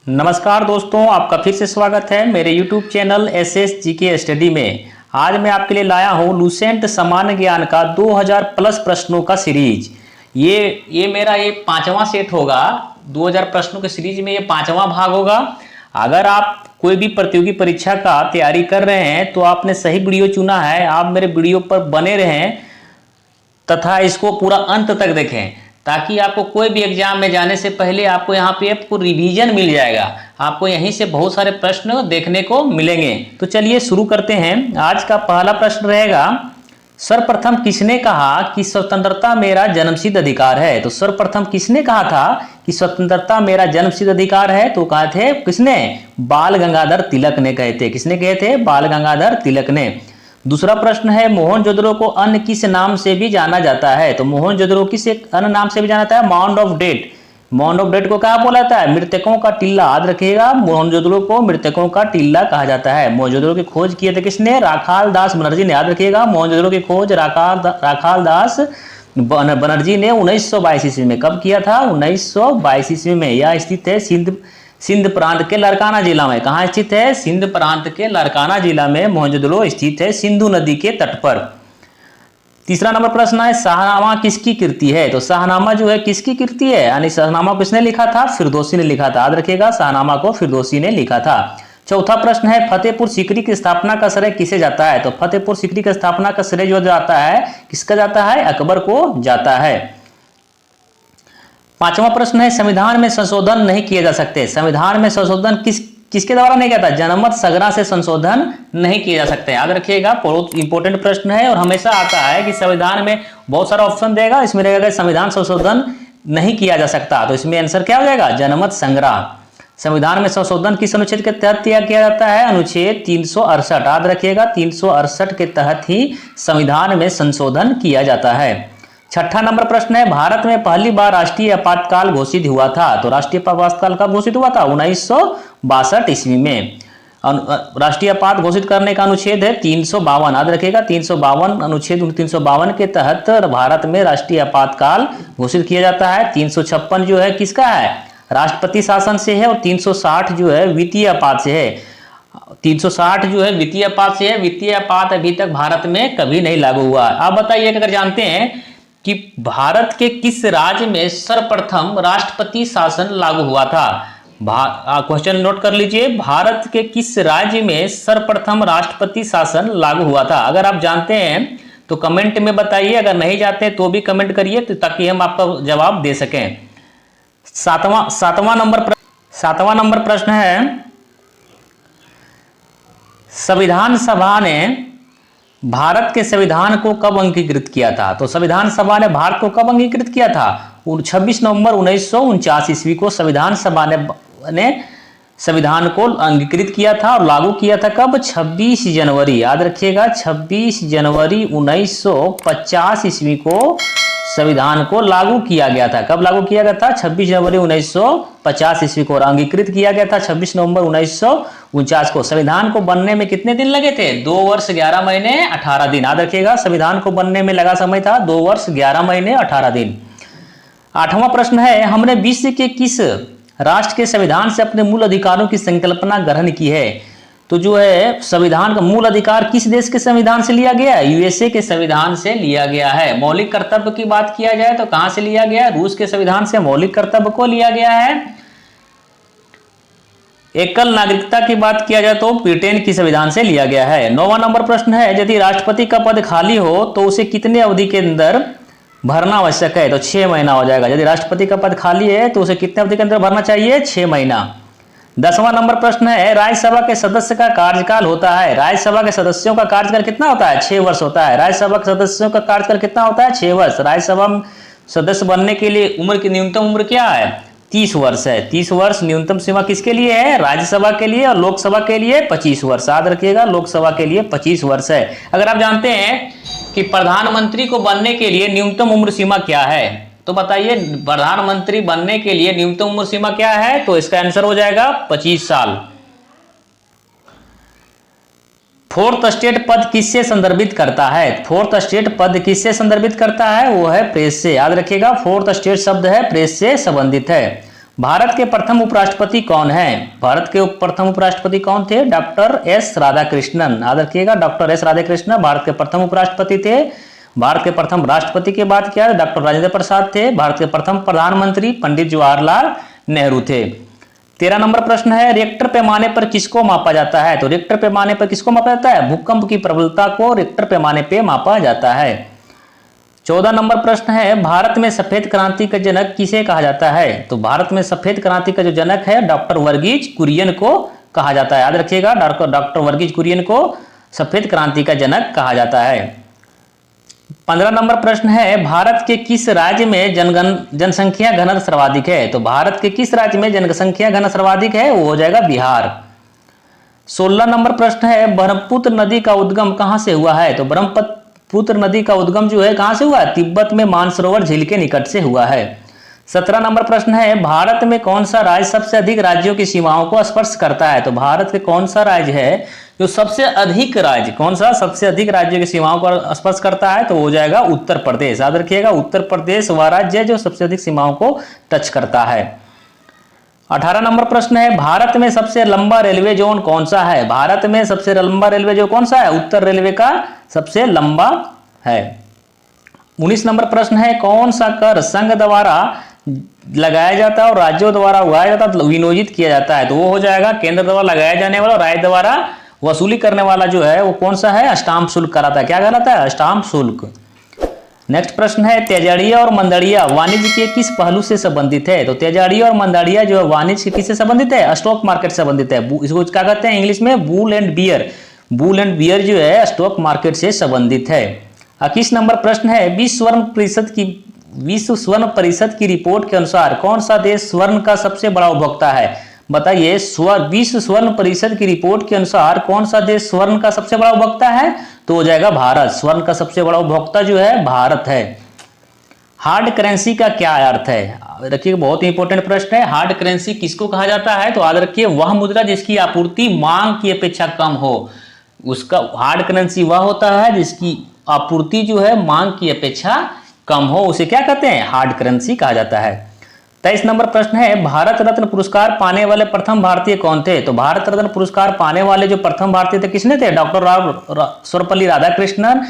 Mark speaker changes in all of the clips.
Speaker 1: नमस्कार दोस्तों, आपका फिर से स्वागत है मेरे YouTube channel SS GK study में। आज मैं आपके लिए लाया हूँ लूसेंट सामान्य ज्ञान का 2000 प्लस प्रश्नों का सीरीज। ये मेरा पांचवा सेट होगा। 2000 प्रश्नों के सीरीज में ये पांचवा भाग होगा। अगर आप कोई भी प्रतियोगी परीक्षा का तैयारी कर रहे हैं तो आपने सही वीडियो चुना है। आप मेरे वीडियो पर बने रहें तथा इसको पूरा अंत तक देखें, ताकि आपको कोई भी एग्जाम में जाने से पहले आपको यहाँ पे आपको रिवीजन मिल जाएगा। आपको यहीं से बहुत सारे प्रश्न देखने को मिलेंगे। तो चलिए शुरू करते हैं। आज का पहला प्रश्न रहेगा, सर्वप्रथम किसने कहा कि स्वतंत्रता मेरा जन्मसिद्ध अधिकार है? तो सर्वप्रथम किसने कहा था कि स्वतंत्रता मेरा जन्मसिद्ध अधिकार है? तो कहा थे किसने? बाल गंगाधर तिलक ने कहे थे। किसने कहे थे? बाल गंगाधर तिलक ने। दूसरा प्रश्न है, मोहनजोदड़ो को अन्य किस नाम से भी जाना जाता है? तो मोहनजोदड़ो किस एक अन्य नाम से भी जाना जाता है? Mound of death. Mound of death को क्या बोला जाता है? मृतकों का टिल्ला। याद रखिएगा, मोहनजोदड़ो को मृतकों का टिल्ला कहा जाता है। मोहनजोदड़ो की खोज किए थे किसने? राखाल दास बनर्जी ने। याद रखिएगा, मोहनजोदड़ो की खोज राखाल दास बनर्जी ने 1922 ईस्वी में कब किया था? 1922 ईस्वी में। यह स्थित है सिंध प्रांत के लरकाना जिला में। कहाँ स्थित है? सिंध प्रांत के लरकाना जिला में मोहनजोदड़ो स्थित है, सिंधु नदी के तट पर। तीसरा नंबर प्रश्न है, शाहनामा किसकी कृति है? तो शाहनामा जो है किसकी कृति है? यानी शाहनामा किसने लिखा था? फिरदौसी ने लिखा था। याद रखिएगा, शाहनामा को फिरदौसी ने लिखा था। चौथा प्रश्न है, फतेहपुर सीकरी की स्थापना का श्रेय किसे जाता है? तो फतेहपुर सीकरी की स्थापना का श्रेय जो जाता है किसका जाता है? अकबर को जाता है। पांचवा प्रश्न है, संविधान में संशोधन नहीं किए जा सकते। संविधान में संशोधन किसके द्वारा नहीं किया था? जनमत संग्रह से संशोधन नहीं किए जा सकते। याद रखिएगा, बहुत इंपॉर्टेंट प्रश्न है और हमेशा आता है कि संविधान में बहुत सारा ऑप्शन देगा, इसमें रहेगा संविधान संशोधन नहीं किया जा सकता। तो इसमें आंसर क्या हो जाएगा? जनमत संग्रह। संविधान में संशोधन किस अनुच्छेद के तहत किया जाता है? अनुच्छेद 368। याद रखिएगा, 368 के तहत ही संविधान में संशोधन किया जाता है। छठा नंबर प्रश्न है, भारत में पहली बार राष्ट्रीय आपातकाल घोषित हुआ था। तो राष्ट्रीय आपातकाल कब घोषित हुआ था? 1962 ईस्वी में। राष्ट्रीय आपात घोषित करने का अनुच्छेद है 352। याद रखिएगा, 352 अनुच्छेद 352 के तहत भारत में राष्ट्रीय आपातकाल घोषित किया जाता है। 356 जो है किसका है? राष्ट्रपति शासन से है और 360 जो है वित्तीय आपात से है। 360 जो है वित्तीय आपात से है। वित्तीय आपात अभी तक भारत में कभी नहीं लागू हुआ। आप बताइए, अगर जानते हैं कि भारत के किस राज्य में सर्वप्रथम राष्ट्रपति शासन लागू हुआ था? क्वेश्चन नोट कर लीजिए, भारत के किस राज्य में सर्वप्रथम राष्ट्रपति शासन लागू हुआ था? अगर आप जानते हैं तो कमेंट में बताइए, अगर नहीं जानते तो भी कमेंट करिए, तो ताकि हम आपका जवाब दे सकें। सातवां नंबर प्रश्न है, संविधान सभा ने भारत के संविधान को कब अंगीकृत किया था? तो संविधान सभा ने भारत को कब अंगीकृत किया था? 26 नवंबर 1949 ईस्वी को संविधान सभा ने संविधान को अंगीकृत किया था और लागू किया था कब? 26 जनवरी। याद रखिएगा, 26 जनवरी 1950 ईस्वी को संविधान को लागू किया गया था। कब लागू किया गया था? 26 जनवरी 1950 ईस्वी को। अंगीकृत किया गया था 26 नवंबर 1949 को। संविधान को बनने में कितने दिन लगे थे? 2 वर्ष 11 महीने 18 दिन। याद रखिएगा, संविधान को बनने में लगा समय था 2 वर्ष 11 महीने 18 दिन। आठवां प्रश्न है, हमने विश्व के किस राष्ट्र के संविधान से अपने मूल अधिकारों की संकल्पना ग्रहण की है? तो जो है संविधान का मूल अधिकार किस देश के संविधान से लिया गया है? यूएसए के संविधान से लिया गया है। मौलिक कर्तव्य की बात किया जाए तो कहां से लिया गया है? रूस के संविधान से मौलिक कर्तव्य को लिया गया है। एकल नागरिकता की बात किया जाए तो ब्रिटेन की संविधान से लिया गया है। 9वां नंबर प्रश्न है, यदि राष्ट्रपति का पद खाली हो तो उसे कितने अवधि के अंदर भरना आवश्यक है? तो 6 महीना हो जाएगा। यदि राष्ट्रपति का पद खाली है तो उसे कितने अवधि के अंदर भरना चाहिए? 6 महीना। 10वां नंबर प्रश्न है, राज्यसभा के सदस्य का कार्यकाल होता है। राज्यसभा के सदस्यों का कार्यकाल कितना होता है? 6 वर्ष होता है। राज्यसभा के सदस्यों का कार्यकाल कितना होता है? 6 वर्ष। राज्यसभा में सदस्य बनने के लिए उम्र की न्यूनतम उम्र क्या है? 30 वर्ष है। 30 वर्ष न्यूनतम सीमा किसके लिए है? राज्यसभा के लिए। और लोकसभा के लिए 25 वर्ष। याद रखिएगा, लोकसभा के लिए 25 वर्ष है। अगर आप जानते हैं कि प्रधानमंत्री को बनने के लिए न्यूनतम उम्र सीमा क्या है, तो बताइए, प्रधानमंत्री बनने के लिए न्यूनतम उम्र सीमा क्या है? तो इसका आंसर हो जाएगा 25 साल। फोर्थ स्टेट पद किससे संदर्भित करता है? फोर्थ स्टेट पद किससे संदर्भित करता है? वो है प्रेस से। याद रखिएगा, फोर्थ स्टेट शब्द है प्रेस से संबंधित है। भारत के प्रथम उपराष्ट्रपति कौन है? भारत के प्रथम उपराष्ट्रपति कौन थे? Doctor S Radhakrishnan. याद रखिएगा, डॉक्टर एस राधाकृष्णन भारत के प्रथम उपराष्ट्रपति थे। भारत के प्रथम राष्ट्रपति की बात किया डॉक्टर राजेंद्र प्रसाद थे। भारत के प्रथम प्रधानमंत्री पंडित जवाहरलाल नेहरू थे। 13 नंबर प्रश्न है, रिक्टर पैमाने पर किसको मापा जाता है? तो रिक्टर पैमाने पर किसको मापा जाता है? भूकंप की प्रबलता को रिक्टर पैमाने पर मापा जाता है। 14 नंबर प्रश्न है, भारत में सफेद क्रांति का जनक किसे कहा जाता है? तो भारत में सफेद क्रांति का जो जनक है डॉक्टर वर्गीज कुरियन को कहा जाता है। याद रखिएगा, डॉक्टर वर्गीज कुरियन को सफेद क्रांति का जनक कहा जाता है। 15 नंबर प्रश्न है, भारत के किस राज्य में जनसंख्या घनत्व सर्वाधिक है? तो भारत के किस राज्य में जनसंख्या घनत्व सर्वाधिक है? वो हो जाएगा बिहार। 16 नंबर प्रश्न है, ब्रह्मपुत्र नदी का उद्गम कहां से हुआ है? तो ब्रह्मपुत्र नदी का उद्गम जो है कहां से हुआ है? तिब्बत में मानसरोवर झील के निकट से हुआ है। 17 नंबर प्रश्न है, भारत में कौन सा राज्य सबसे अधिक राज्यों की सीमाओं को स्पर्श करता है? तो भारत के कौन सा राज्य है जो सबसे अधिक राज्य, कौन सा सबसे अधिक राज्यों की सीमाओं को स्पर्श करता है? तो हो जाएगा उत्तर प्रदेश। याद रखिएगा, उत्तर प्रदेश वह राज्य है जो सबसे अधिक सीमाओं को टच करता है। 18 नंबर प्रश्न है, भारत में सबसे लंबा रेलवे जोन कौन सा है? भारत में सबसे लंबा रेलवे जोन कौन सा है? उत्तर रेलवे का सबसे लंबा है। 19 नंबर प्रश्न है, कौन सा कर संघ द्वारा लगाया जाता है और राज्यों द्वारा उगाया जाता है, विनियोजित किया जाता है? तो वो हो जाएगा केंद्र द्वारा लगाया जाने वाला और राज्य द्वारा वसूली करने वाला जो है वो कौन सा है? स्टाम्प शुल्क कहलाता है। क्या कहलाता है? स्टाम्प शुल्क। नेक्स्ट प्रश्न है, तेजाड़िया और मंदाड़िया वाणिज्य के किस पहलू से संबंधित है? तो तेजाड़िया और मंदाड़िया जो है वाणिज्य के किससे संबंधित है? स्टॉक मार्केट से संबंधित है। इसको क्या कहते हैं इंग्लिश में? Bull and bear. Bull and bear जो है स्टॉक मार्केट से संबंधित है। 21 नंबर प्रश्न है, विश्व स्वर्ण परिषद की रिपोर्ट के अनुसार कौन सा देश स्वर्ण का सबसे बड़ा उपभोक्ता है? बताइए, विश्व स्वर्ण परिषद की रिपोर्ट के अनुसार कौन सा देश स्वर्ण का सबसे बड़ा उपभोक्ता है? तो हो जाएगा भारत। स्वर्ण का सबसे बड़ा उपभोक्ता जो है भारत है। हार्ड करेंसी का क्या अर्थ है? रखिए, बहुत ही इंपॉर्टेंट प्रश्न है। हार्ड करेंसी किसको कहा जाता है? तो याद रखिए, वह मुद्रा जिसकी आपूर्ति मांग की अपेक्षा कम हो, उसका हार्ड करेंसी वह होता है जिसकी आपूर्ति जो है मांग की अपेक्षा कम हो, उसे क्या कहते हैं? हार्ड करेंसी कहा जाता है। 23 नंबर प्रश्न है, भारत रत्न पुरस्कार पाने वाले प्रथम भारतीय कौन थे? तो भारत रत्न पुरस्कार पाने वाले जो प्रथम भारतीय थे किसने थे? डॉक्टर सर्वपल्ली राधाकृष्णन।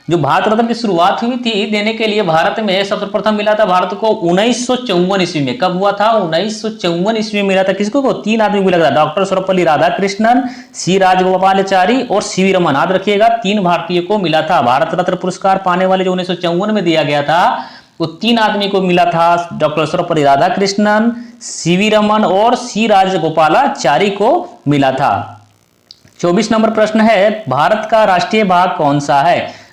Speaker 1: जो भारत रत्न की शुरुआत हुई थी देने के लिए भारत में सबसे प्रथम मिला था भारत को 1954 ईस्वी में। कब हुआ था? 1954 ईस्वी में मिला था। किसको? 3 आदमी मिला था, डॉक्टर सर्वपल्ली राधाकृष्णन, सी राजगोपालाचारी और सीवी रमन। याद रखिएगा, 3 भारतीय को मिला था भारत रत्न पुरस्कार पाने वाले जो 1954 में दिया गया था, वो 3 आदमी को मिला था, डॉक्टर सर्वपल्ली राधाकृष्णन, सीवी रमन और सी राजगोपालाचारी को मिला था। 24 नंबर प्रश्न है, भारत का राष्ट्रीय बाघ कौन सा है?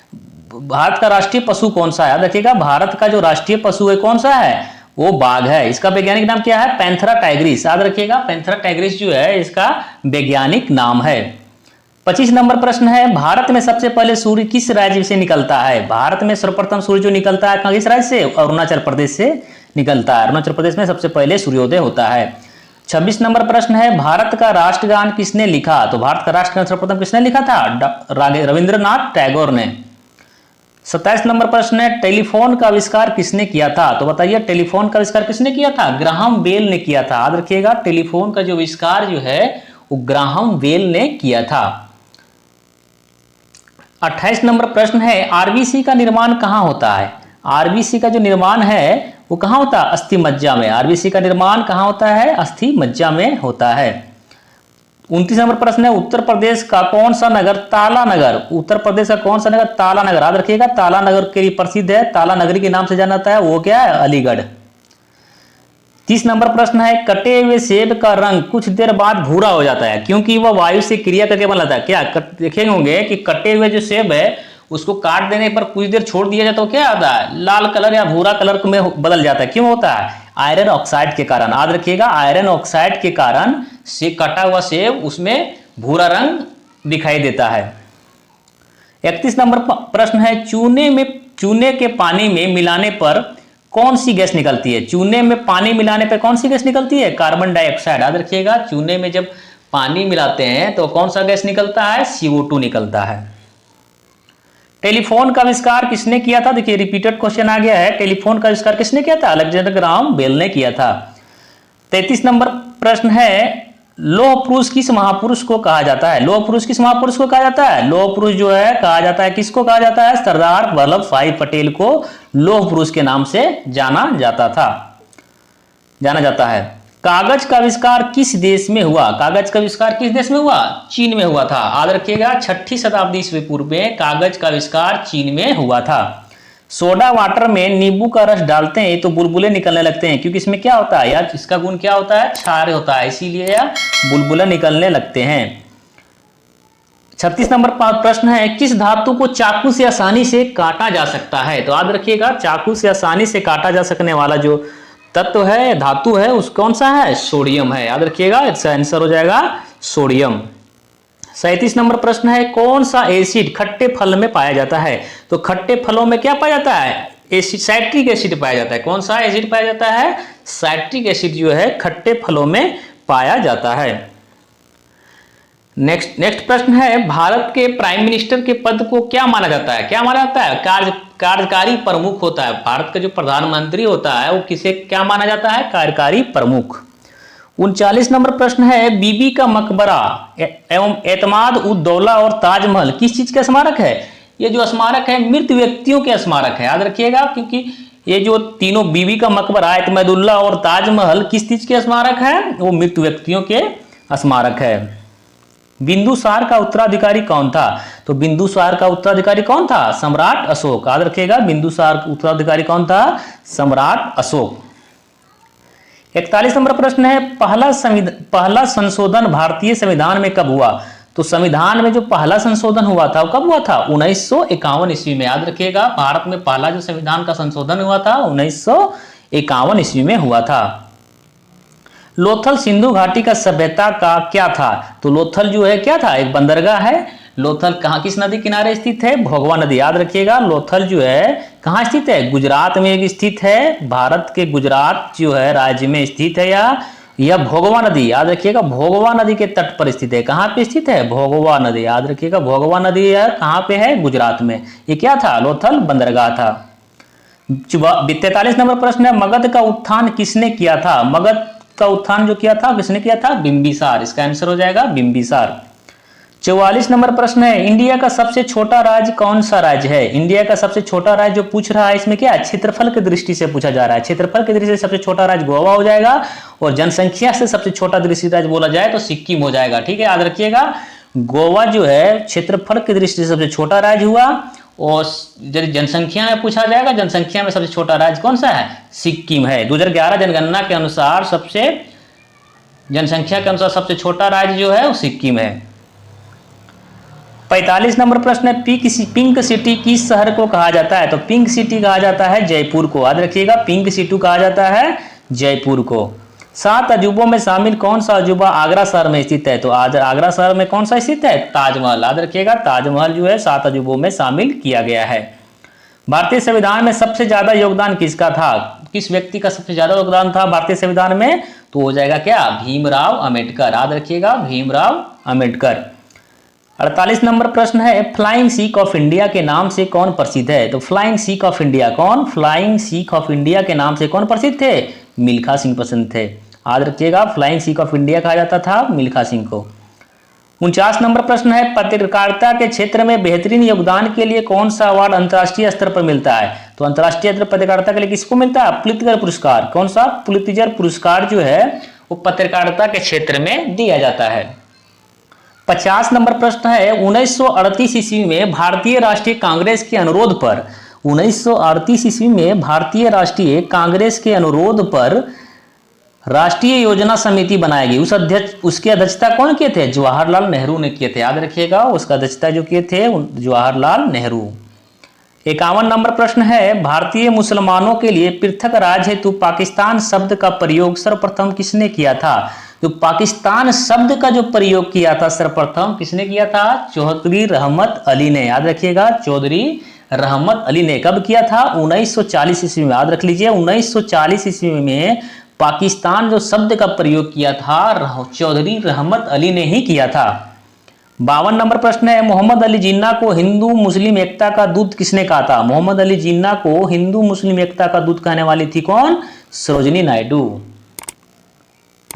Speaker 1: भारत का राष्ट्रीय पशु कौन सा है? याद रखिएगा, भारत का जो राष्ट्रीय पशु है कौन सा है? वो बाघ है। इसका वैज्ञानिक नाम क्या है? Panthera Tigris. याद रखिएगा, पैंथेरा टाइग्रिस जो है इसका वैज्ञानिक नाम है। 25 नंबर प्रश्न है, भारत में सबसे पहले सूर्य किस राज्य से निकलता है? भारत में सर्वप्रथम सूर्य जो निकलता है किस राज्य से? अरुणाचल प्रदेश से निकलता है। अरुणाचल प्रदेश में सबसे पहले सूर्योदय होता है। 26 नंबर प्रश्न है, भारत का राष्ट्रगान किसने लिखा? तो भारत का राष्ट्रगान सर्वप्रथम किसने लिखा था? रविंद्रनाथ टैगोर ने। 27 नंबर प्रश्न है, टेलीफोन का आविष्कार किसने किया था? तो बताइए, टेलीफोन का आविष्कार किसने किया था? ग्राहम बेल ने किया था। याद रखिएगा, टेलीफोन का जो आविष्कार जो है वो ग्राहम बेल ने किया था। 28 नंबर प्रश्न है, आरबीसी का निर्माण कहां होता है? आरबीसी का जो निर्माण है वो कहां होता है? अस्थि मज्जा में। आरबीसी का निर्माण कहां होता है? अस्थि मज्जा में होता है। 29 नंबर प्रश्न है, उत्तर प्रदेश का कौन सा नगर ताला नगर? उत्तर प्रदेश का कौन सा नगर? ताला नगर। याद रखिएगा, ताला नगर के लिए प्रसिद्ध है, ताला नगरी के नाम से जाना जाता है, वो क्या है? अलीगढ़। 30 नंबर प्रश्न है, कटे हुए सेब का रंग कुछ देर बाद भूरा हो जाता है क्योंकि वह वायु से क्रिया करके बन जाता है। क्या देखेंगे होंगे कि कटे हुए जो सेब है उसको काट देने पर कुछ देर छोड़ दिया जाए तो क्या आता है? लाल कलर या भूरा कलर में बदल जाता है। क्यों होता है? आयरन ऑक्साइड के कारण। याद रखिएगा, आयरन ऑक्साइड के कारण से कटा हुआ सेब उसमें भूरा रंग दिखाई देता है। 31 नंबर प्रश्न है, चूने के पानी में मिलाने पर कौन सी गैस निकलती है? चूने में पानी मिलाने पर कौन सी गैस निकलती है? Carbon dioxide. याद रखिएगा, चूने में जब पानी मिलाते हैं तो कौन सा गैस निकलता है? CO2 निकलता है। टेलीफोन का आविष्कार किसने किया था? देखिए, रिपीटेड क्वेश्चन आ गया है। टेलीफोन का आविष्कार किसने किया था? अलेक्जेंडर ग्राहम बेल ने किया था। 33 नंबर प्रश्न है, लौह पुरुष किस महापुरुष को कहा जाता है? लौह पुरुष किस महापुरुष को कहा जाता है? लौह पुरुष जो है कहा जाता है, किसको कहा जाता है? सरदार वल्लभ भाई पटेल को लौह पुरुष के नाम से जाना जाता है। कागज का आविष्कार किस देश में हुआ? कागज का आविष्कार किस देश में हुआ? चीन में हुआ था। याद रखिएगा, 6ठी शताब्दी ईस्वी पूर्व में कागज का आविष्कार चीन में हुआ था। सोडा वाटर में नींबू का रस डालते हैं तो बुलबुले निकलने लगते हैं, क्योंकि इसमें क्या होता है यार, इसका गुण क्या होता है? क्षार होता है, इसीलिए यार बुलबुले निकलने लगते हैं। 36 नंबर प्रश्न है, किस धातु को चाकू से आसानी से काटा जा सकता है? तो याद रखिएगा, चाकू से आसानी से काटा जा सकने वाला जो तत्व है, धातु है, उस कौन सा है? सोडियम है। याद रखिएगा, इसका आंसर हो जाएगा सोडियम। 37 नंबर प्रश्न है, कौन सा एसिड खट्टे फल में पाया जाता है? तो खट्टे फलों में क्या पाया जाता है? एसिड, साइट्रिक एसिड पाया जाता है। कौन सा एसिड पाया जाता है? साइट्रिक एसिड जो है खट्टे फलों में पाया जाता है। नेक्स्ट प्रश्न है, भारत के प्राइम मिनिस्टर के पद को क्या माना जाता है? क्या माना जाता है? कार्यकारी प्रमुख होता है। भारत का जो प्रधानमंत्री होता है वो किसे क्या माना जाता है? कार्यकारी प्रमुख। 39 नंबर प्रश्न है, बीबी का मकबरा एवं एतमाद उद दौला और ताजमहल किस चीज का स्मारक है? ये जो स्मारक है मृत व्यक्तियों के स्मारक है। याद रखिएगा, क्योंकि ये जो तीनों, बीबी का मकबरा, एतमादुल्ला और ताजमहल, किस चीज के स्मारक है? वो मृत व्यक्तियों के स्मारक है। बिंदुसार का उत्तराधिकारी कौन था? तो बिंदुसार का उत्तराधिकारी कौन था? सम्राट अशोक। याद रखिएगा, बिंदुसार का उत्तराधिकारी कौन था? सम्राट अशोक। 41 नंबर प्रश्न है, पहला संशोधन भारतीय संविधान में कब हुआ? तो संविधान में जो पहला संशोधन हुआ था वो कब हुआ था? 1951 ईस्वी में। याद रखिएगा, भारत में पहला जो संविधान का संशोधन हुआ था 1951 ईस्वी में हुआ था। लोथल सिंधु घाटी का सभ्यता का क्या था? तो लोथल जो है क्या था? एक बंदरगाह है। लोथल कहाँ, किस नदी किनारे स्थित है? भोगवा नदी। याद रखिएगा, लोथल जो है कहाँ स्थित है? गुजरात में स्थित है। भारत के गुजरात जो है राज्य में स्थित है यह भोगवा नदी। याद रखिएगा, भोगवा नदी के तट पर स्थित है। कहाँ पे स्थित है? भोगवा नदी। याद रखिएगा, भोगवा नदी कहाँ पे है? गुजरात में। ये क्या था? लोथल बंदरगाह था। 43 नंबर प्रश्न है, मगध का उत्थान किसने किया था? मगध का उत्थान जो किया था किसने किया था? बिंबिसार। इसका आंसर हो जाएगा बिंबिसार। 44 नंबर प्रश्न है, इंडिया का सबसे छोटा राज्य कौन सा राज्य है? इंडिया का सबसे छोटा राज्य जो पूछ रहा है इसमें क्या है? क्षेत्रफल की दृष्टि से पूछा जा रहा है। क्षेत्रफल की दृष्टि से सबसे छोटा राज्य गोवा हो जाएगा, और जनसंख्या से सबसे छोटा दृष्टि राज्य बोला जाए तो सिक्किम हो जाएगा। ठीक है, याद रखिएगा, गोवा जो है क्षेत्रफल की दृष्टि से सबसे छोटा राज्य हुआ, और यदि जनसंख्या में पूछा जाएगा, जनसंख्या में सबसे छोटा राज्य कौन सा है? सिक्किम है। 2011 जनगणना के अनुसार जनसंख्या के अनुसार सबसे छोटा राज्य जो है वो सिक्किम है। 45 नंबर प्रश्न है, पिंक सिटी किस शहर को कहा जाता है? तो पिंक सिटी कहा जाता है जयपुर को। याद रखिएगा, पिंक सिटी कहा जाता है जयपुर को। 7 अजूबों में शामिल कौन सा अजूबा आगरा शहर में स्थित है? तो आगरा शहर में कौन सा स्थित है? ताजमहल। याद रखिएगा, ताजमहल जो है 7 अजूबों में शामिल किया गया है। भारतीय संविधान में सबसे ज्यादा योगदान किसका था? किस व्यक्ति का सबसे ज्यादा योगदान था भारतीय संविधान में? तो हो जाएगा क्या? भीमराव अंबेडकर। याद रखिएगा, भीमराव अंबेडकर। 48 नंबर प्रश्न है, फ्लाइंग सिख ऑफ इंडिया के नाम से कौन प्रसिद्ध है? तो फ्लाइंग सिख ऑफ इंडिया कौन? फ्लाइंग सिख ऑफ इंडिया के नाम से कौन प्रसिद्ध थे? मिल्खा सिंह पसंद थे। याद रखिएगा, फ्लाइंग सिख ऑफ इंडिया कहा जाता था मिल्खा सिंह को। 49 नंबर प्रश्न है, पत्रकारिता के क्षेत्र में बेहतरीन योगदान के लिए कौन सा अवार्ड अंतर्राष्ट्रीय स्तर पर मिलता है? तो अंतर्राष्ट्रीय स्तर पर पत्रकारिता के लिए किसको मिलता है? पुलित्जर पुरस्कार। कौन सा? पुलित्जर पुरस्कार जो है वो पत्रकारिता के क्षेत्र में दिया जाता है। 50 नंबर प्रश्न है, 1938 ईस्वी में भारतीय राष्ट्रीय कांग्रेस के अनुरोध पर 1938 ईस्वी में भारतीय राष्ट्रीय कांग्रेस के अनुरोध पर राष्ट्रीय योजना समिति बनाई गई। उसकी अध्यक्षता कौन किए थे? जवाहरलाल नेहरू ने किए थे। याद रखिएगा, उसका अध्यक्षता जो किए थे जवाहरलाल नेहरू। 51 नंबर प्रश्न है, भारतीय मुसलमानों के लिए पृथक राज्य हेतु पाकिस्तान शब्द का प्रयोग सर्वप्रथम किसने किया था? तो पाकिस्तान शब्द का जो प्रयोग किया था सर्वप्रथम किसने किया था? चौधरी रहमत अली ने। याद रखिएगा, चौधरी रहमत अली ने। कब किया था? 1940 ईस्वी में। याद रख लीजिए, 1940 ईस्वी में पाकिस्तान जो शब्द का प्रयोग किया था चौधरी रहमत अली ने ही किया था। 52 नंबर प्रश्न है, मोहम्मद अली जिन्ना को हिंदू मुस्लिम एकता का दूत किसने कहा था? मोहम्मद अली जिन्ना को हिंदू मुस्लिम एकता का दूत कहने वाली थी कौन? सरोजिनी नायडू।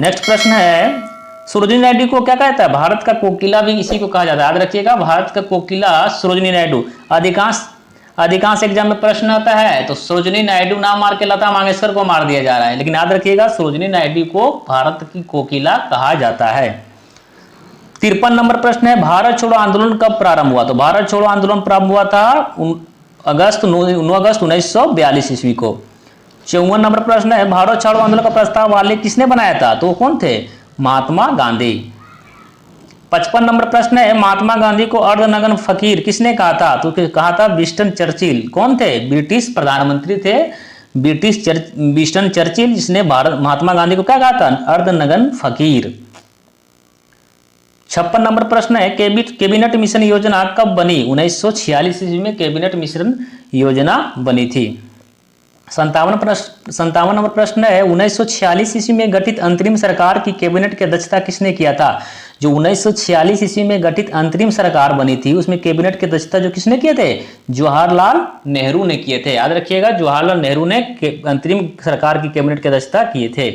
Speaker 1: नेक्स्ट प्रश्न है, सरोजिनी नायडू को क्या कहता है? भारत का कोकिला भी इसी को कहा जाता है, याद रखिएगा, भारत का कोकिला सरोजिनी नायडू। अधिकांश अधिकांश एग्जाम में प्रश्न आता है तो सरोजिनी नायडू नाम मार के लता मंगेशकर को मार दिया जा रहा है, लेकिन याद रखिएगा सरोजिनी नायडू को भारत की कोकिला कहा जाता है। 53 नंबर प्रश्न है, भारत छोड़ो आंदोलन कब प्रारंभ हुआ? तो भारत छोड़ो आंदोलन प्रारंभ हुआ था 9 अगस्त 1942 ईस्वी को। 54 नंबर प्रश्न है, भारत छोड़ो आंदोलन का प्रस्ताव वाले किसने बनाया था? तो कौन थे? महात्मा गांधी। 55 नंबर प्रश्न है, महात्मा गांधी को अर्धनग्न फकीर किसने कहा था? तो कहा था विंस्टन चर्चिल। कौन थे? ब्रिटिश प्रधानमंत्री थे विंस्टन चर्चिल, जिसने महात्मा गांधी को क्या कहा था? अर्धनग्न फकीर। 56 नंबर प्रश्न है, कैबिनेट मिशन योजना कब बनी? 1946 ईस्वी में कैबिनेट मिशन योजना बनी थी। 57 नंबर प्रश्न है, 1946 ईस्वी में गठित अंतरिम सरकार की कैबिनेट की अध्यक्षता किसने किया था? जो 1946 ईस्वी में गठित अंतरिम सरकार बनी थी उसमें कैबिनेट की अध्यक्षता जो किसने किए थे? जवाहरलाल नेहरू ने किए थे, याद रखिएगा, जवाहरलाल नेहरू ने अंतरिम सरकार की कैबिनेट की अध्यक्षता किए थे।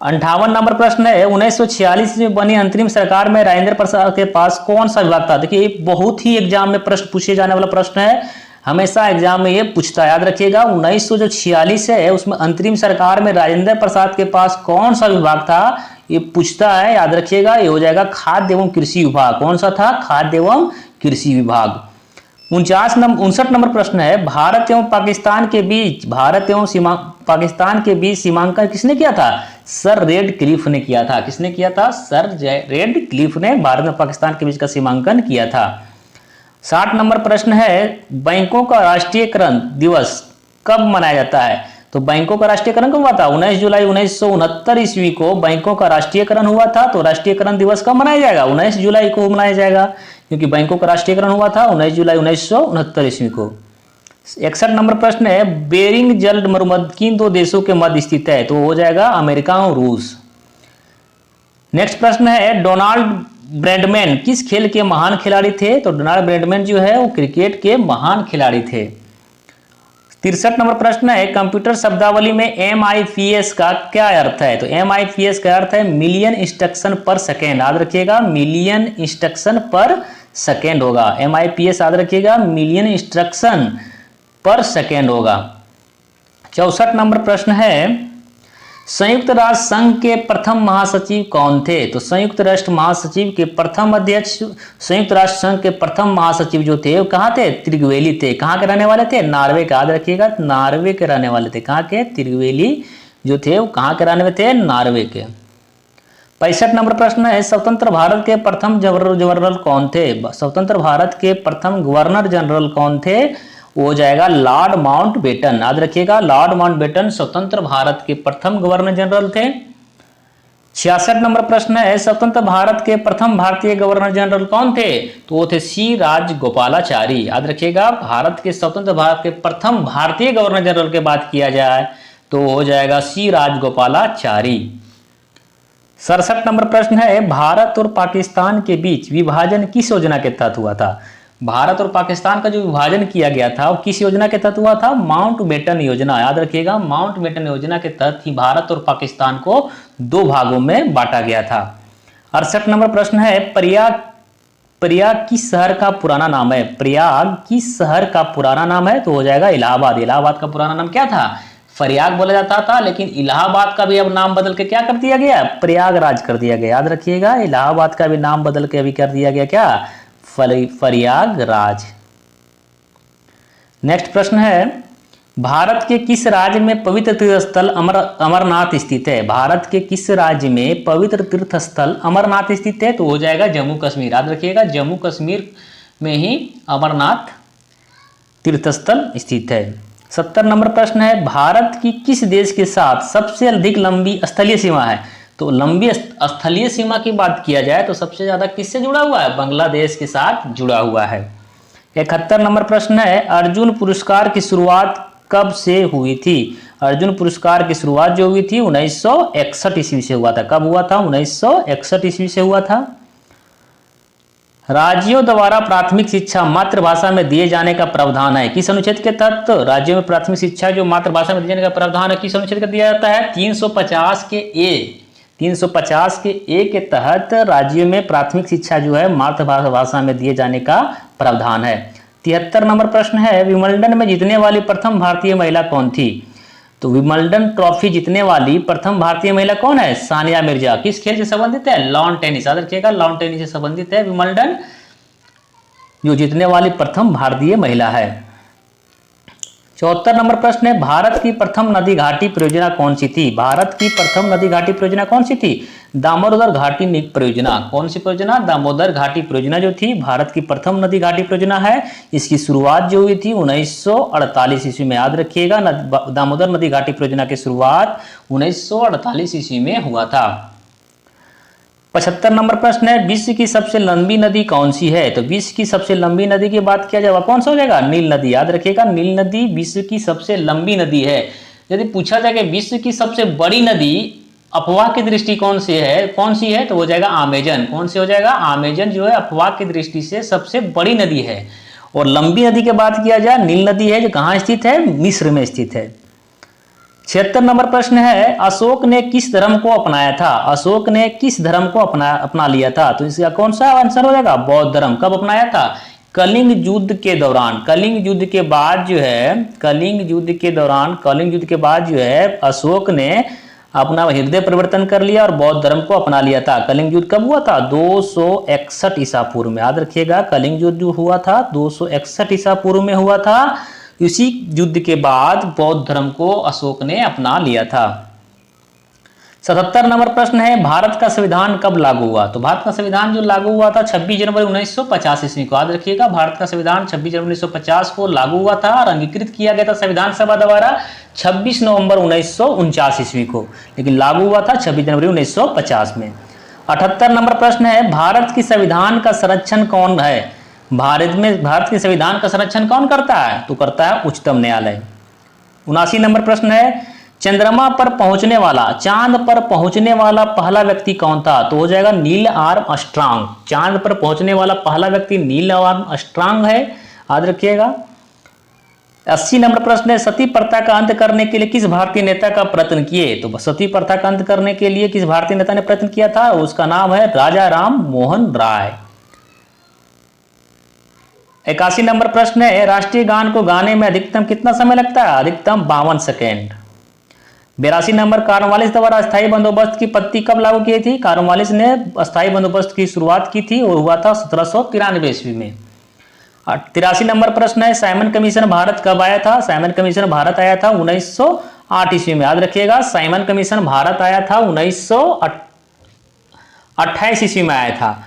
Speaker 1: 58 नंबर प्रश्न है, 1946 में बनी अंतरिम सरकार में राजेंद्र प्रसाद के पास कौन सा विभाग था? देखिए ये बहुत ही एग्जाम में प्रश्न पूछे जाने वाला प्रश्न है, हमेशा एग्जाम में ये पूछता है, याद रखिएगा। 1946 है उसमें अंतरिम सरकार में राजेंद्र प्रसाद के पास कौन सा विभाग था, ये पूछता है, याद रखिएगा। ये हो जाएगा खाद्य एवं कृषि विभाग। कौन सा था? खाद्य एवं कृषि विभाग। 59 नंबर प्रश्न है, भारत एवं पाकिस्तान के बीच सीमांकन किसने किया था? सर रेड क्लिफ ने किया था। किसने किया था? सर रेड क्लिफ ने भारत और पाकिस्तान के बीच का सीमांकन किया था। 60 नंबर प्रश्न है, बैंकों का राष्ट्रीयकरण दिवस कब मनाया जाता है? तो बैंकों का राष्ट्रीयकरण कब हुआ था? 19 जुलाई 1969 ईस्वी को बैंकों का राष्ट्रीयकरण हुआ था। तो राष्ट्रीयकरण दिवस कब मनाया जाएगा? 19 जुलाई को मनाया जाएगा, क्योंकि बैंकों का राष्ट्रीयकरण हुआ था 19 जुलाई 1969 ईस्वी को। 61 नंबर प्रश्न है, बेरिंग जल मरुमध्य किन दो देशों के मध्य स्थित है? तो हो जाएगा अमेरिका और रूस। नेक्स्ट प्रश्न है, डोनाल्ड ब्रैडमैन किस खेल के महान खिलाड़ी थे? तो डोनाल्ड ब्रैडमैन जो है वो क्रिकेट के महान खिलाड़ी थे। 63 नंबर प्रश्न है, कंप्यूटर शब्दावली में MIPS का क्या अर्थ है? तो MIPS का अर्थ है मिलियन इंस्ट्रक्शन पर सेकेंड, याद रखिएगा, मिलियन इंस्ट्रक्शन पर सेकेंड होगा। MIPS याद रखिएगा, मिलियन इंस्ट्रक्शन पर सेकेंड होगा। 64 नंबर प्रश्न है, संयुक्त राष्ट्र संघ के प्रथम महासचिव कौन थे? तो संयुक्त राष्ट्र महासचिव के प्रथम अध्यक्ष, संयुक्त राष्ट्र संघ के प्रथम महासचिव जो थे वो कहाँ थे? त्रिगवेली थे। कहाँ के रहने वाले थे? नॉर्वे का, याद रखिएगा, नॉर्वे के रहने वाले थे। कहाँ के? त्रिगवेली जो थे वो कहाँ के रहने वाले थे? नॉर्वे के। 65 नंबर प्रश्न है, स्वतंत्र भारत के प्रथम जनरल कौन थे? स्वतंत्र भारत के प्रथम गवर्नर जनरल कौन थे? वो जाएगा लॉर्ड माउंटबेटन, याद रखिएगा, लॉर्ड माउंटबेटन स्वतंत्र भारत के प्रथम गवर्नर जनरल थे। 66 नंबर प्रश्न है, स्वतंत्र भारत के प्रथम भारतीय गवर्नर जनरल कौन थे? तो वो थे सी राजगोपालाचारी, याद रखिएगा। भारत के स्वतंत्र भारत के प्रथम भारतीय गवर्नर जनरल की बात किया जाए तो हो जाएगा सी राजगोपालाचारी। 67 नंबर प्रश्न है, भारत और पाकिस्तान के बीच विभाजन किस योजना के तहत हुआ था? भारत और पाकिस्तान का जो विभाजन किया गया था वो किस योजना के तहत हुआ था? माउंटबेटन योजना, याद रखिएगा, माउंटबेटन योजना के तहत ही भारत और पाकिस्तान को दो भागों में बांटा गया था। 68 नंबर प्रश्न है, प्रयाग किस शहर का पुराना नाम है? प्रयाग किस शहर का पुराना नाम है? तो हो जाएगा इलाहाबाद। इलाहाबाद का पुराना नाम क्या था? प्रयाग बोला जाता था, लेकिन इलाहाबाद का भी अब नाम बदल के क्या कर दिया गया? प्रयागराज कर दिया गया, याद रखिएगा, इलाहाबाद का भी नाम बदल के अभी कर दिया गया क्या? प्रयागराज। नेक्स्ट प्रश्न है, भारत के किस राज्य में पवित्र तीर्थ स्थल अमरनाथ स्थित है? भारत के किस राज्य में पवित्र तीर्थ स्थल अमरनाथ स्थित है? तो हो जाएगा जम्मू कश्मीर, याद रखिएगा, जम्मू कश्मीर में ही अमरनाथ तीर्थ स्थल स्थित है। 70 नंबर प्रश्न है, भारत की किस देश के साथ सबसे अधिक लंबी स्थलीय सीमा है? तो लंबी स्थलीय सीमा की बात किया जाए तो सबसे ज्यादा किससे जुड़ा हुआ है? बांग्लादेश के साथ जुड़ा हुआ है। 71 नंबर प्रश्न है, अर्जुन पुरस्कार की शुरुआत कब से हुई थी? अर्जुन पुरस्कार की शुरुआत जो हुई थी 1961 ईस्वी से हुआ था। कब हुआ था? 1961 ईस्वी से हुआ था। राज्यों द्वारा प्राथमिक शिक्षा मातृभाषा में दिए जाने का प्रावधान है किस अनुच्छेद के तहत? तो राज्यों में प्राथमिक शिक्षा जो मातृभाषा में दिए जाने का प्रावधान है किस अनुच्छेद का दिया जाता है? 350 के ए, 350 के ए के तहत राज्यों में प्राथमिक शिक्षा जो है मातृभाषा में दिए जाने का प्रावधान है। 73 नंबर प्रश्न है, विंबलडन में जीतने वाली प्रथम भारतीय महिला कौन थी? तो विंबलडन ट्रॉफी जीतने वाली प्रथम भारतीय महिला कौन है? सानिया मिर्जा। किस खेल से संबंधित है? Lawn tennis. याद रखिएगा, लॉन टेनिस से संबंधित है विंबलडन, जो जीतने वाली प्रथम भारतीय महिला है। 74 नंबर प्रश्न है, भारत की प्रथम नदी घाटी परियोजना कौन सी थी? भारत की प्रथम नदी घाटी परियोजना कौन सी थी? दामोदर घाटी परियोजना। कौन सी परियोजना? दामोदर घाटी परियोजना जो थी भारत की प्रथम नदी घाटी परियोजना है। इसकी शुरुआत जो हुई थी 1948 ईस्वी में। याद रखिएगा, दामोदर नदी घाटी परियोजना की शुरुआत 1948 ईस्वी में हुआ था। 75 नंबर प्रश्न है, विश्व की सबसे लंबी नदी कौन सी है? तो विश्व की सबसे लंबी नदी की बात किया जाए कौन सा हो जाएगा? नील नदी। याद रखिएगा, नील नदी विश्व की सबसे लंबी नदी है। यदि पूछा जाए कि विश्व की सबसे बड़ी नदी अफवाह की दृष्टिकोण से है कौन सी है, तो हो जाएगा अमेजन। कौन सी हो जाएगा? अमेजन जो है अफवाह की दृष्टि से सबसे बड़ी नदी है। और लंबी नदी की बात किया जाए, नील नदी है जो कहाँ स्थित है? मिस्र में स्थित है। 76 नंबर प्रश्न है, अशोक ने किस धर्म को अपनाया था? अशोक ने किस धर्म को अपना लिया था? तो इसका कौन सा आंसर हो जाएगा? बौद्ध धर्म। कब अपनाया था? कलिंग युद्ध के दौरान। कलिंग युद्ध के बाद जो है, कलिंग युद्ध के बाद जो है अशोक ने अपना हृदय परिवर्तन कर लिया और बौद्ध धर्म को अपना लिया था। कलिंग युद्ध कब हुआ था? 261 ईसा पूर्व में। याद रखिएगा, कलिंग युद्ध जो हुआ था 261 ईसा पूर्व में हुआ था। इसी युद्ध के बाद बौद्ध धर्म को अशोक ने अपना लिया था। 77 नंबर प्रश्न है, भारत का संविधान कब लागू हुआ? तो भारत का संविधान जो लागू हुआ था 26 जनवरी 1950 ईस्वी को। याद रखिएगा, भारत का संविधान 26 जनवरी 1950 को लागू हुआ था और अंगीकृत किया गया था संविधान सभा द्वारा 26 नवंबर 1949 ईस्वी को, लेकिन लागू हुआ था 26 जनवरी 1950 में। 78 नंबर प्रश्न है, भारत की संविधान का संरक्षण कौन है? भारत के संविधान का संरक्षण कौन करता है? तो करता है उच्चतम न्यायालय। 79 नंबर प्रश्न है, चंद्रमा पर पहुंचने वाला, चांद पर पहुंचने वाला पहला व्यक्ति कौन था? तो हो जाएगा नील आर्मस्ट्रांग। चांद पर पहुंचने वाला पहला व्यक्ति नील आर्मस्ट्रांग है। याद रखिएगा। 80 नंबर प्रश्न है, सती प्रथा का अंत करने के लिए किस भारतीय नेता का प्रयत्न किए? तो सती प्रथा का अंत करने के लिए किस भारतीय नेता ने प्रयत्न किया था? उसका नाम है राजा राम मोहन राय। 81 नंबर प्रश्न है, राष्ट्रीय गान को गाने में अधिकतम कितना समय लगता है? अधिकतम 52 सेकेंड। 82 नंबर, कॉर्नवालिस द्वारा अस्थायी बंदोबस्त की पद्धति कब लागू की थी? कॉर्नवालिस ने अस्थायी बंदोबस्त की शुरुआत की थी और हुआ था 1793 ईस्वी में। 83 नंबर प्रश्न है, साइमन कमीशन भारत कब आया था? साइमन कमीशन भारत आया था 1908 ईस्वी में। याद रखिएगा, साइमन कमीशन भारत आया था 1928 ईस्वी में आया था।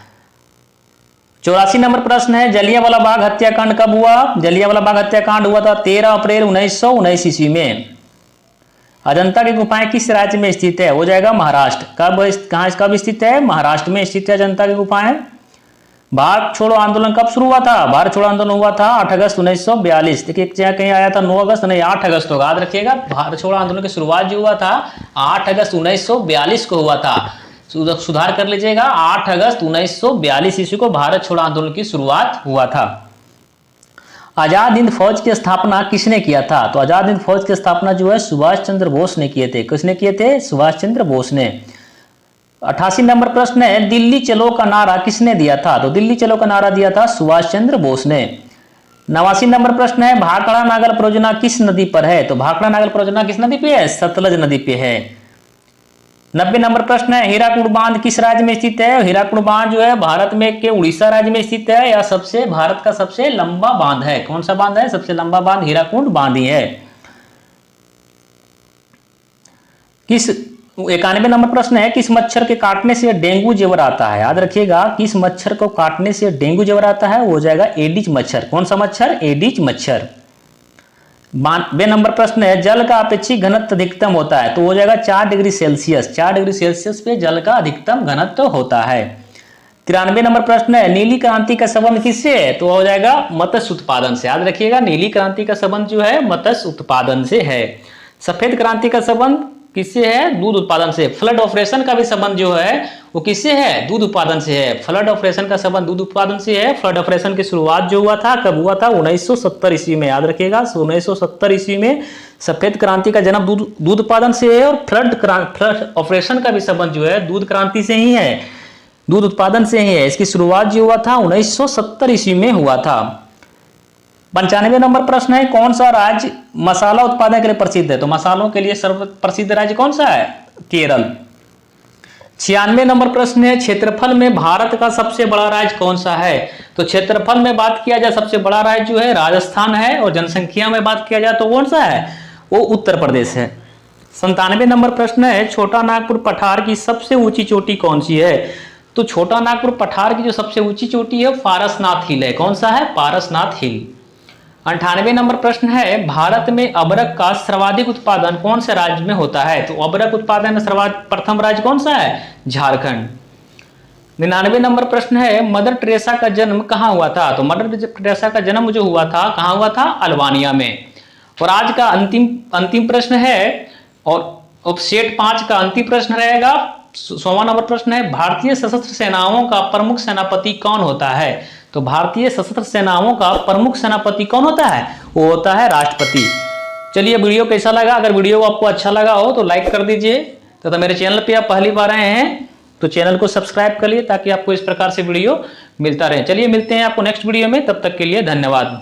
Speaker 1: 84 नंबर प्रश्न है, जलियांवाला बाग हत्याकांड कब हुआ? जलियांवाला बाग हत्याकांड हुआ था 13 अप्रैल 1919 ईस्वी में। अजंता की गुफाएं किस राज्य में स्थित है? हो जाएगा महाराष्ट्र। कब स्थित है? महाराष्ट्र में स्थित है अजंता की गुफाएं। भारत छोड़ो आंदोलन कब शुरू हुआ था? भारत छोड़ो आंदोलन हुआ था 8 अगस्त 1942। देखिए कहीं आया था 9 अगस्त, नहीं 8 अगस्त होगा। याद रखिएगा, भारत छोड़ो आंदोलन की शुरुआत जो हुआ था 8 अगस्त 1942 को हुआ था। सुधार कर लीजिएगा, 8 अगस्त 1942 ईस्वी को भारत छोड़ो आंदोलन की शुरुआत हुआ था। आजाद हिंद फौज की स्थापना किसने किया था? तो आजाद हिंद फौज की स्थापना जो है सुभाष चंद्र बोस ने किए थे। किसने किए थे? सुभाष चंद्र बोस ने। 88 नंबर प्रश्न है, दिल्ली चलो का नारा किसने दिया था? तो दिल्ली चलो का नारा दिया था सुभाष चंद्र बोस ने। 89 नंबर प्रश्न है, भाखड़ा नागल परियोजना किस नदी पर है? तो भाखड़ा नागल परियोजना किस नदी पे है? सतलज नदी पे है। 90 नंबर प्रश्न है, हीराकुड बांध किस राज्य में स्थित है? हीराकुड बांध जो है भारत में के उड़ीसा राज्य में स्थित है। यह भारत का सबसे लंबा बांध है। कौन सा बांध है? सबसे लंबा बांध हीराकुड बांध ही है। 91 नंबर प्रश्न है, किस मच्छर के काटने से डेंगू ज्वर आता है? याद रखिएगा, किस मच्छर को काटने से डेंगू ज्वर आता है? वो हो जाएगा एडिज मच्छर। कौन सा मच्छर? एडिज मच्छर। 92 नंबर प्रश्न है, जल का अपेक्षित घनत्व अधिकतम होता है? तो हो जाएगा 4 डिग्री सेल्सियस। 4 डिग्री सेल्सियस पे जल का अधिकतम घनत्व होता है। 93 नंबर प्रश्न है, नीली क्रांति का संबंध किससे है? तो हो जाएगा मत्स्य उत्पादन से। याद रखिएगा, नीली क्रांति का संबंध जो है मत्स्य उत्पादन से है। सफेद क्रांति का संबंध किससे है? दूध उत्पादन से। फ्लड ऑपरेशन का भी संबंध जो है वो किससे है? दूध उत्पादन से है। फ्लड ऑपरेशन का संबंध दूध उत्पादन से है। फ्लड ऑपरेशन की शुरुआत जो हुआ था कब हुआ था? 1970 ईस्वी में। याद रखिएगा, 1970 ईस्वी में सफेद क्रांति का जन्म दूध उत्पादन से है, और फ्लड ऑपरेशन का भी संबंध जो है दूध क्रांति से ही है, दूध उत्पादन से ही है। इसकी शुरुआत जो हुआ था 1970 ईस्वी में हुआ था। 95 नंबर प्रश्न है, कौन सा राज्य मसाला उत्पादन के लिए प्रसिद्ध है? तो मसालों के लिए सर्व प्रसिद्ध राज्य कौन सा है? केरल। 96 नंबर प्रश्न है, क्षेत्रफल में भारत का सबसे बड़ा राज्य कौन सा है? तो क्षेत्रफल में बात किया जाए सबसे बड़ा राज्य जो है राजस्थान है, और जनसंख्या में बात किया जाए तो कौन सा है? वो उत्तर प्रदेश है। 97 नंबर प्रश्न है, छोटा नागपुर पठार की सबसे ऊंची चोटी कौन सी है? तो छोटा नागपुर पठार की जो सबसे ऊंची चोटी है पारसनाथ हिल है। कौन सा है? पारसनाथ हिल। 98 नंबर प्रश्न है, भारत में अबरक का सर्वाधिक उत्पादन कौन से राज्य में होता है? तो अबरक उत्पादन में प्रथम राज्य कौन सा है? झारखंड। 99 नंबर प्रश्न है, मदर टेरेसा का जन्म कहाँ हुआ था? तो मदर टेरेसा का जन्म जो हुआ था कहाँ हुआ था? अल्बानिया में। और आज का अंतिम प्रश्न है, और सेट 5 का अंतिम प्रश्न रहेगा। 100वां नंबर प्रश्न है, भारतीय सशस्त्र सेनाओं का प्रमुख सेनापति कौन होता है? तो भारतीय सशस्त्र सेनाओं का प्रमुख सेनापति कौन होता है? वो होता है राष्ट्रपति। चलिए, वीडियो कैसा लगा? अगर वीडियो आपको अच्छा लगा हो तो लाइक कर दीजिए। तो मेरे चैनल पे आप पहली बार आए हैं तो चैनल को सब्सक्राइब कर लिए, ताकि आपको इस प्रकार से वीडियो मिलता रहे। चलिए, मिलते हैं आपको नेक्स्ट वीडियो में, तब तक के लिए धन्यवाद।